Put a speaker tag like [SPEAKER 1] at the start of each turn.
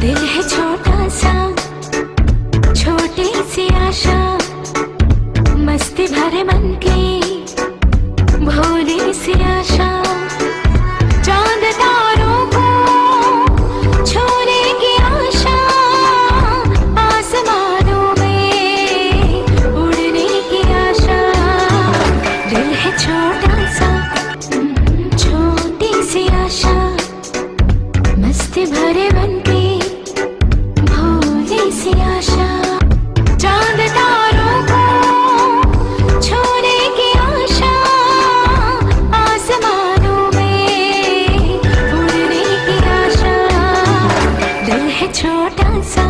[SPEAKER 1] दिल है छोटा सा, छोटी सी आशा, मस्ती भरे मन की भोली सी आशा। चांद तारों को छूने की आशा, आसमानों में उड़ने की आशा। दिल है छोटा सा, छोटी सी आशा, मस्ती भरे मन की भोली सी आशा। चांद तारों को छूने की आशा, आसमानों में उड़ने की आशा। दिल है छोटा सा,